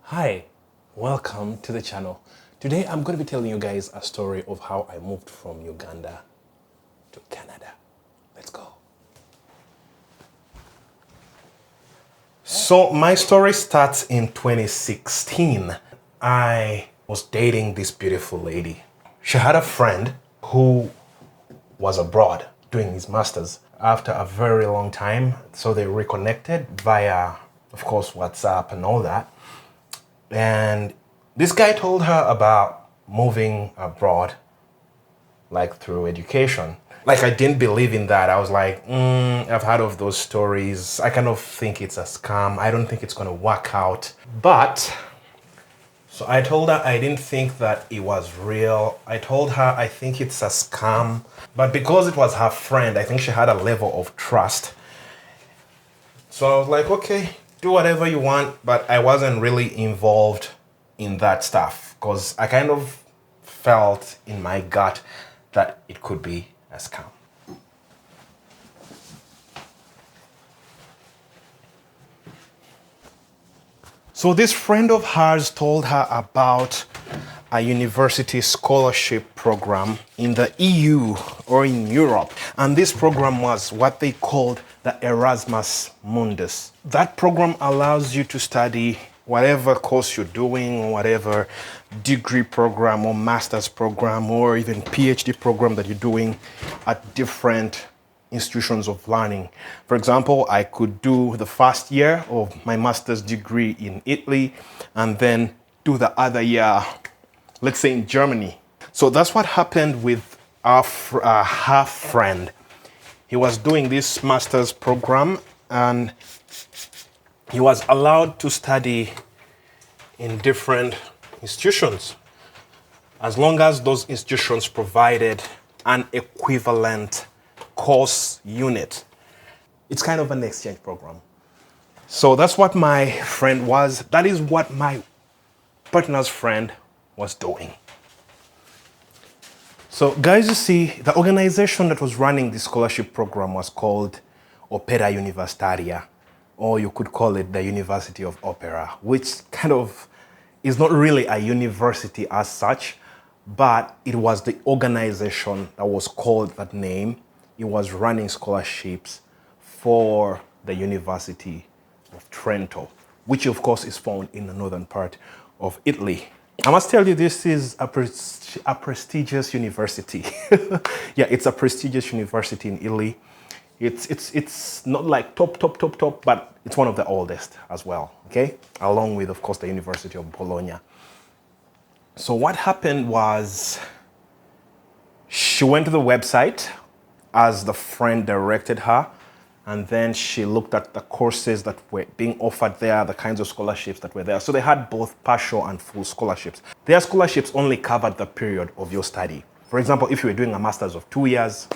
Hi, welcome to the channel. Today I'm going to be telling you guys a story of how I moved from Uganda to Canada. Let's go. So my story starts in 2016. I was dating this beautiful lady. She had a friend who was abroad doing his master's after a very long time. So they reconnected via, of course, WhatsApp and all that. And this guy told her about moving abroad, like through education. Like, I didn't believe in that. I was like, I've heard of those stories. I kind of think it's a scam. I don't think it's going to work out. But, so I told her I didn't think that it was real. I told her I think it's a scam. But because it was her friend, I think she had a level of trust. So I was like, okay, do whatever you want, but I wasn't really involved in that stuff because I kind of felt in my gut that it could be a scam. So this friend of hers told her about a university scholarship program in the EU or in Europe. And this program was what they called the Erasmus Mundus. That program allows you to study whatever course you're doing, or whatever degree program or master's program or even PhD program that you're doing at different institutions of learning. For example, I could do the first year of my master's degree in Italy and then do the other year, let's say in Germany. So that's what happened with our half friend. He was doing this master's program and he was allowed to study in different institutions as long as those institutions provided an equivalent course unit. It's kind of an exchange program. So that's what my friend was. That is what my partner's friend was doing. So guys, you see, the organization that was running the scholarship program was called Opera Universitaria, or you could call it the University of Opera, which kind of is not really a university as such, but it was the organization that was called that name. It was running scholarships for the University of Trento, which of course is found in the northern part of Italy. I must tell you, this is a prestigious university. Yeah, it's a prestigious university in Italy. It's not like top, but it's one of the oldest as well, okay? Along with, of course, the University of Bologna. So what happened was she went to the website as the friend directed her, and then she looked at the courses that were being offered there, the kinds of scholarships that were there. So they had both partial and full scholarships. Their scholarships only covered the period of your study. For example, if you were doing a master's of 2 years,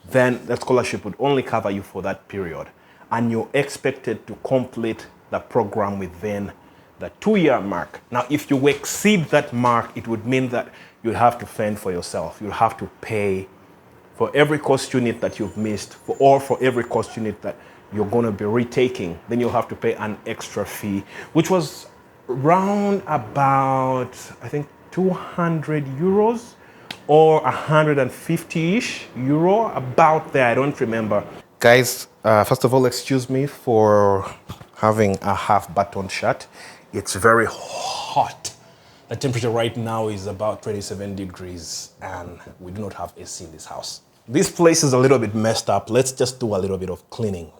then that scholarship would only cover you for that period. And you're expected to complete the program within the 2-year mark. Now, if you exceed that mark, it would mean that you'll have to fend for yourself. You'll have to pay for every course unit that you've missed, or for every course unit that you're going to be retaking. Then you'll have to pay an extra fee, which was round about, I think, 200 euros or 150-ish euro, about there. I don't remember. Guys, first of all, excuse me for having a half-buttoned shirt. It's very hot. The temperature right now is about 27 degrees and we do not have AC in this house. This place is a little bit messed up. Let's just do a little bit of cleaning.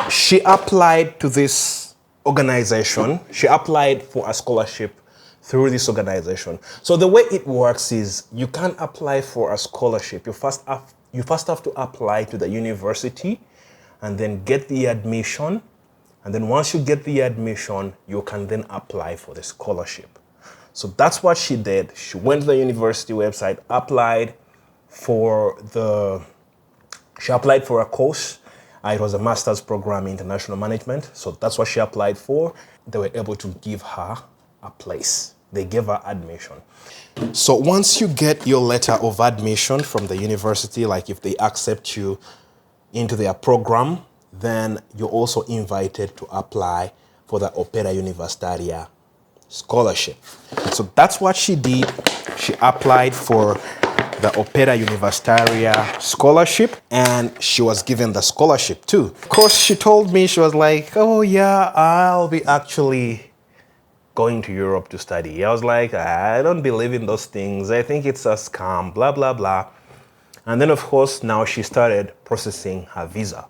She applied to this organization. She applied for a scholarship through this organization. So the way it works is you can't apply for a scholarship. You first have to apply to the university and then get the admission. And then once you get the admission, you can then apply for the scholarship. So that's what she did. She went to the university website, applied for a course. It was a master's program in international management. So that's what she applied for. They were able to give her a place. They gave her admission. So once you get your letter of admission from the university, like if they accept you into their program, then you're also invited to apply for the Opera Universitaria scholarship. So that's what she did. She applied for the Opera Universitaria scholarship, and she was given the scholarship too. Of course, she told me, she was like, oh yeah, I'll be actually going to Europe to study. I was like, I don't believe in those things. I think it's a scam, blah, blah, blah. And then of course, now she started processing her visa.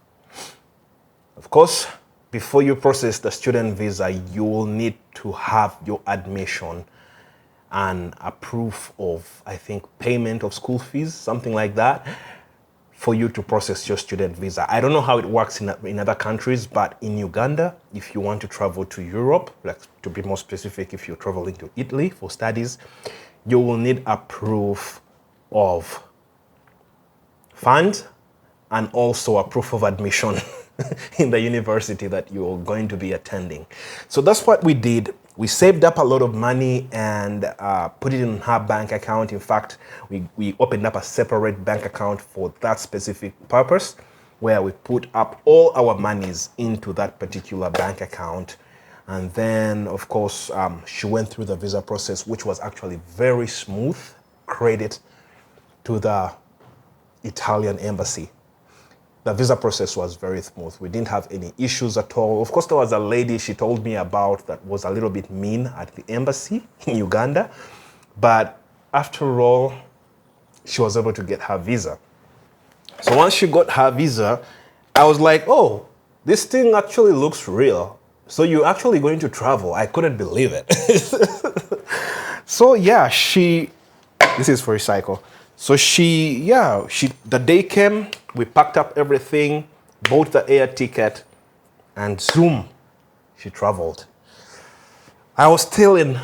Of course, before you process the student visa, you will need to have your admission and a proof of, I think, payment of school fees, something like that, for you to process your student visa. I don't know how it works in other countries, but in Uganda, if you want to travel to Europe, like to be more specific, if you're traveling to Italy for studies, you will need a proof of funds and also a proof of admission in the university that you're going to be attending. So that's what we did. We saved up a lot of money and put it in her bank account. In fact, we opened up a separate bank account for that specific purpose, where we put up all our monies into that particular bank account. And then, of course, she went through the visa process, which was actually very smooth. Credit to the Italian embassy. The visa process was very smooth. We didn't have any issues at all. Of course, there was a lady she told me about that was a little bit mean at the embassy in Uganda. But after all, she was able to get her visa. So once she got her visa, I was like, oh, this thing actually looks real. So you're actually going to travel. I couldn't believe it. So yeah, this is for recycle. So the day came, we packed up everything, bought the air ticket, and zoom, she traveled. I was still in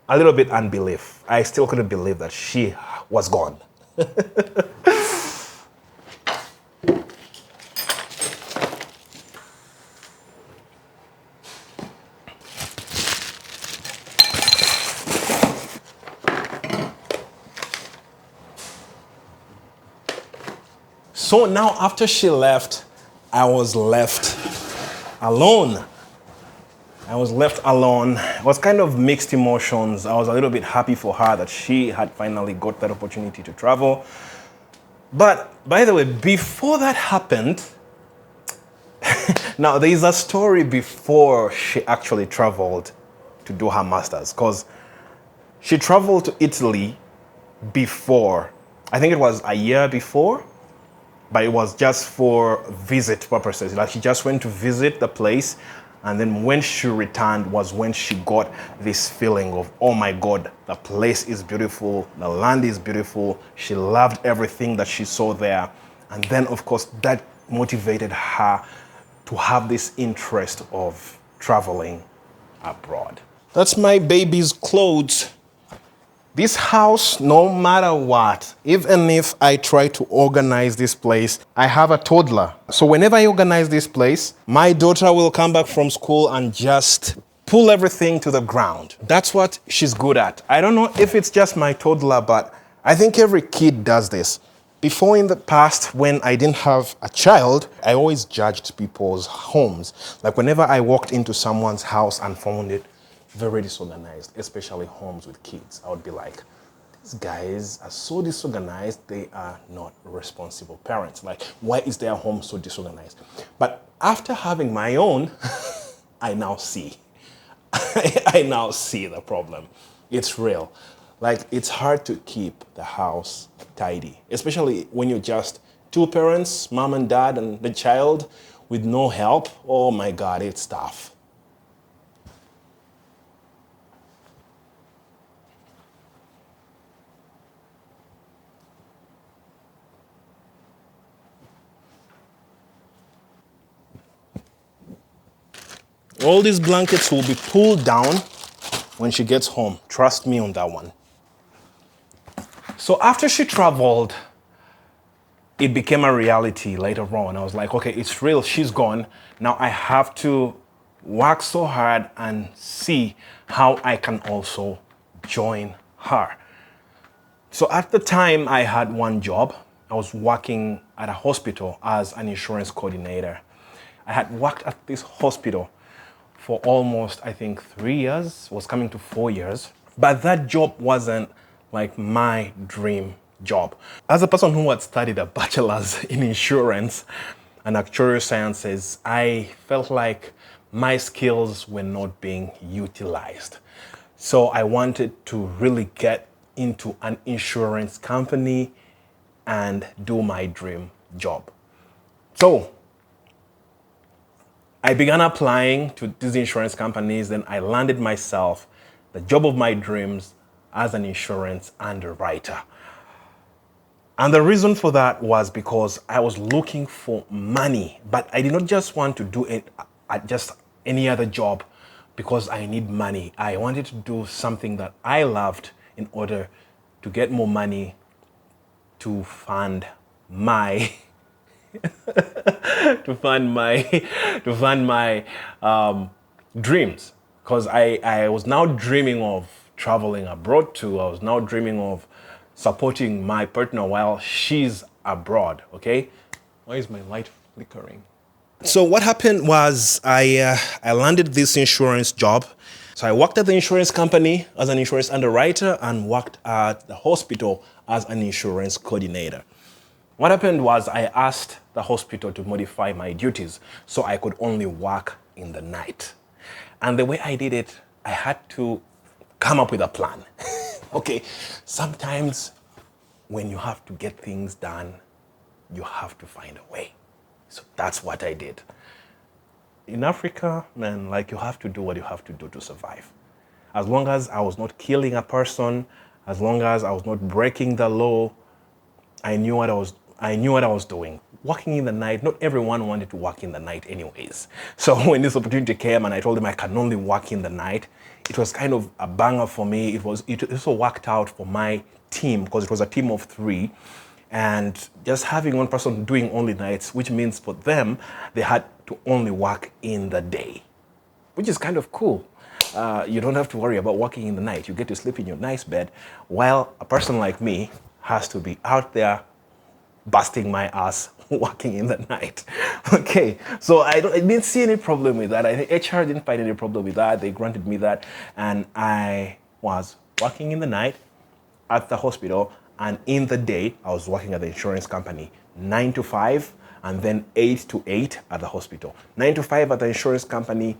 a little bit unbelief. I still couldn't believe that she was gone. So now after she left, I was left alone. It was kind of mixed emotions. I was a little bit happy for her that she had finally got that opportunity to travel. But by the way, before that happened, now there is a story before she actually traveled to do her master's, because she traveled to Italy before, I think it was a year before, but it was just for visit purposes. Like she just went to visit the place, and then when she returned was when she got this feeling of, oh my God, the place is beautiful, the land is beautiful. She loved everything that she saw there. And then of course that motivated her to have this interest of traveling abroad. That's my baby's clothes. This house, no matter what, even if I try to organize this place, I have a toddler. So whenever I organize this place, my daughter will come back from school and just pull everything to the ground. That's what she's good at. I don't know if it's just my toddler, but I think every kid does this. Before in the past, when I didn't have a child, I always judged people's homes. Like whenever I walked into someone's house and found it very disorganized, especially homes with kids, I would be like, these guys are so disorganized, they are not responsible parents. Like, why is their home so disorganized? But after having my own, I now see. I now see the problem. It's real. Like, it's hard to keep the house tidy, especially when you're just two parents, mom and dad, and the child with no help. Oh my God, it's tough. All these blankets will be pulled down when she gets home. Trust me on that one. So after she traveled, it became a reality later on. I was like, okay, it's real, she's gone. Now I have to work so hard and see how I can also join her. So at the time, I had one job. I was working at a hospital as an insurance coordinator. I had worked at this hospital for almost, I think, 3 years, was coming to 4 years. But that job wasn't like my dream job. As a person who had studied a bachelor's in insurance and actuarial sciences, I felt like my skills were not being utilized. So I wanted to really get into an insurance company and do my dream job. So I began applying to these insurance companies, then I landed myself the job of my dreams as an insurance underwriter. And the reason for that was because I was looking for money, but I did not just want to do it at just any other job because I need money. I wanted to do something that I loved in order to get more money to fund my dreams, because I was now dreaming of traveling abroad too. I was now dreaming of supporting my partner while she's abroad. Okay, why is my light flickering? So what happened was I landed this insurance job. So I worked at the insurance company as an insurance underwriter and worked at the hospital as an insurance coordinator. What happened was I asked the hospital to modify my duties so I could only work in the night. And the way I did it, I had to come up with a plan. Okay, sometimes when you have to get things done, you have to find a way. So that's what I did. In Africa, man, like, you have to do what you have to do to survive. As long as I was not killing a person, as long as I was not breaking the law, I knew what I was doing. Working in the night, not everyone wanted to work in the night anyways. So when this opportunity came and I told them I can only work in the night, it was kind of a banger for me. It also worked out for my team because it was a team of 3. And just having one person doing only nights, which means for them, they had to only work in the day, which is kind of cool. You don't have to worry about working in the night. You get to sleep in your nice bed, while a person like me has to be out there busting my ass working in the night. Okay, so I didn't see any problem with that. I think HR didn't find any problem with that. They granted me that, and I was working in the night at the hospital, and in the day I was working at the insurance company, 9 to 5, and then 8 to 8 at the hospital. 9 to 5 at the insurance company,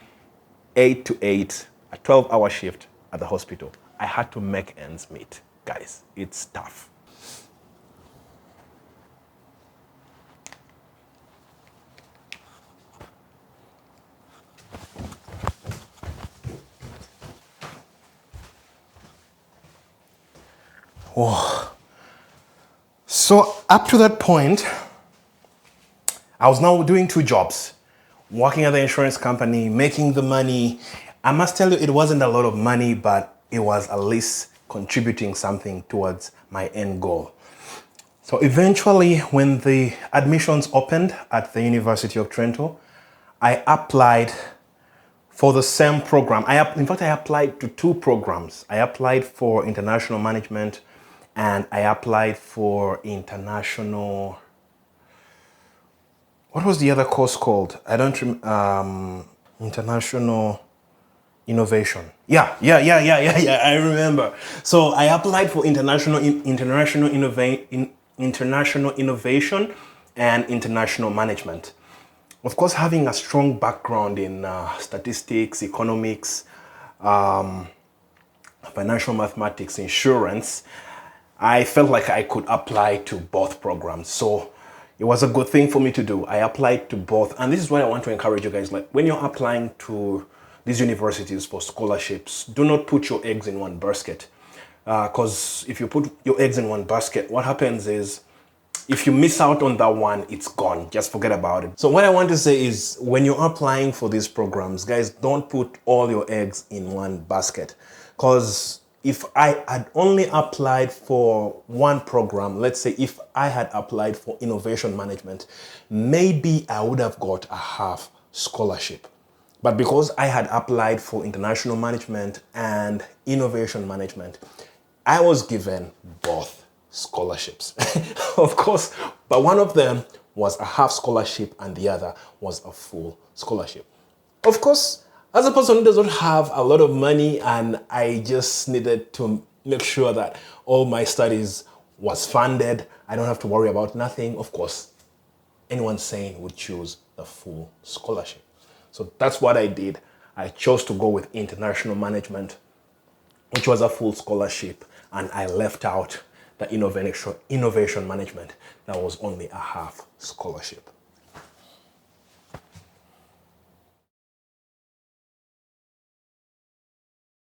8 to 8, a 12-hour shift at the hospital. I had to make ends meet. Guys, it's tough. Oh. So up to that point, I was now doing 2 jobs, working at the insurance company, making the money. I must tell you, it wasn't a lot of money, but it was at least contributing something towards my end goal. So eventually, when the admissions opened at the University of Trento, I applied for the same program. In fact, I applied to 2 programs. I applied for international management and I applied for international, what was the other course called? I don't remember, international innovation. Yeah, I remember. So I applied for international innovation and international management. Of course, having a strong background in statistics, economics, financial mathematics, insurance, I felt like I could apply to both programs. So it was a good thing for me to do. I applied to both. And this is what I want to encourage you guys. Like, when you're applying to these universities for scholarships, do not put your eggs in one basket. Because if you put your eggs in one basket, what happens is, if you miss out on that one, it's gone. Just forget about it. So what I want to say is, when you're applying for these programs, guys, don't put all your eggs in one basket. Because if I had only applied for one program, let's say if I had applied for innovation management, maybe I would have got a half scholarship. But because I had applied for international management and innovation management, I was given both scholarships. Of course, but one of them was a half scholarship and the other was a full scholarship. Of course, As a person who doesn't have a lot of money and I just needed to make sure that all my studies was funded, I don't have to worry about nothing. Of course, anyone sane would choose the full scholarship. So that's what I did. I chose to go with international management, which was a full scholarship, and I left out the innovation management that was only a half scholarship.